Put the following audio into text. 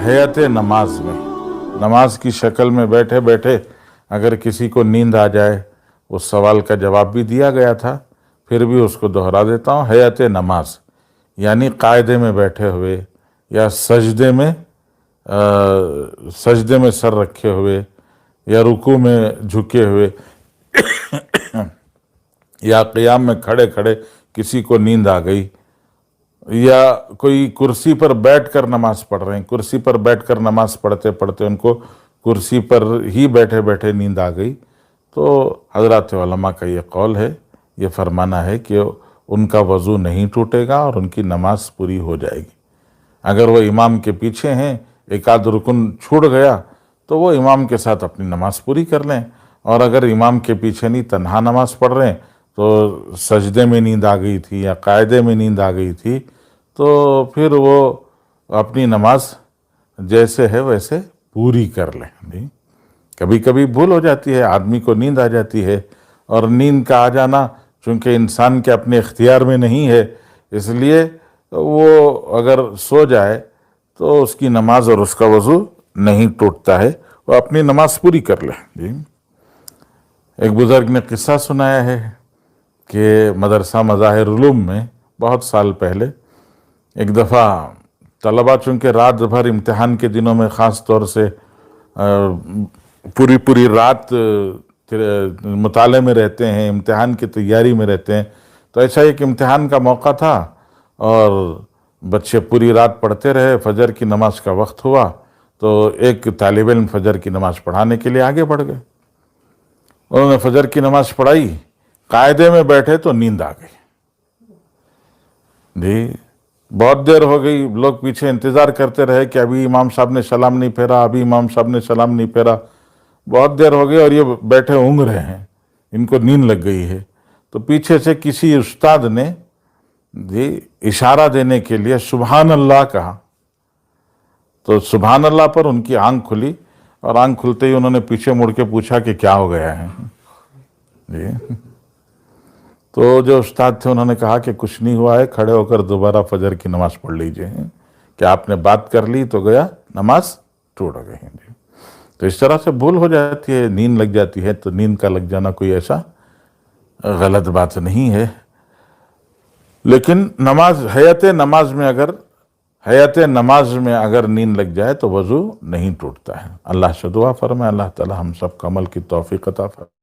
हैयत नमाज में, नमाज की शक्ल में बैठे बैठे अगर किसी को नींद आ जाए, उस सवाल का जवाब भी दिया गया था, फिर भी उसको दोहरा देता हूँ। हैयत नमाज यानी कायदे में बैठे हुए या सजदे में सर रखे हुए या रुकू में झुके हुए या क़ियाम में खड़े खड़े किसी को नींद आ गई, या कोई कुर्सी पर बैठकर नमाज पढ़ रहे हैं, कुर्सी पर बैठकर नमाज पढ़ते पढ़ते उनको कुर्सी पर ही बैठे बैठे नींद आ गई, तो हज़रात उलमा का ये कौल है, ये फरमाना है कि उनका वज़ू नहीं टूटेगा और उनकी नमाज पूरी हो जाएगी। अगर वो इमाम के पीछे हैं, एक आध रुकन छूट गया तो वो इमाम के साथ अपनी नमाज पूरी कर लें, और अगर इमाम के पीछे नहीं तन्हा नमाज पढ़ रहे हैं, तो सजदे में नींद आ गई थी या कायदे में नींद आ गई थी, तो फिर वो अपनी नमाज जैसे है वैसे पूरी कर लें। कभी कभी भूल हो जाती है, आदमी को नींद आ जाती है, और नींद का आ जाना चूँकि इंसान के अपने इख्तियार में नहीं है, इसलिए वो अगर सो जाए तो उसकी नमाज और उसका वज़ू नहीं टूटता है, वो अपनी नमाज पूरी कर ले। जी, एक बुज़ुर्ग ने किस्सा सुनाया है कि मदरसा मज़ाहिर उलूम में बहुत साल पहले एक दफ़ा तलबा चूँकि रात भर इम्तिहान के दिनों में ख़ास तौर से पूरी रात मुताले में रहते हैं, इम्तिहान की तैयारी में रहते हैं, तो ऐसा एक इम्तिहान का मौका था और बच्चे पूरी रात पढ़ते रहे। फजर की नमाज का वक्त हुआ तो एक तालिब इल्म फजर की नमाज पढ़ाने के लिए आगे बढ़ गए। उन्होंने फजर की नमाज पढ़ाई, कायदे में बैठे तो नींद आ गई। जी, बहुत देर हो गई, लोग पीछे इंतज़ार करते रहे कि अभी इमाम साहब ने सलाम नहीं फेरा, अभी इमाम साहब ने सलाम नहीं फेरा। बहुत देर हो गई और ये बैठे ऊँघ रहे हैं, इनको नींद लग गई है। तो पीछे से किसी उस्ताद ने जी इशारा देने के लिए सुबहान अल्लाह कहा, तो सुबहान अल्लाह पर उनकी आंख खुली, और आंख खुलते ही उन्होंने पीछे मुड़ के पूछा कि क्या हो गया है। जी, तो जो उस्ताद थे उन्होंने कहा कि कुछ नहीं हुआ है, खड़े होकर दोबारा फजर की नमाज पढ़ लीजिए, कि आपने बात कर ली तो गया, नमाज टूट गई। तो इस तरह से भूल हो जाती है, नींद लग जाती है, तो नींद का लग जाना कोई ऐसा गलत बात नहीं है। लेकिन नमाज हैयत नमाज में अगर नींद लग जाए तो वज़ू नहीं टूटता है। अल्लाह से दुआ फरमाए, अल्लाह ताला हम सब को अमल की तौफीक अता फरमाए।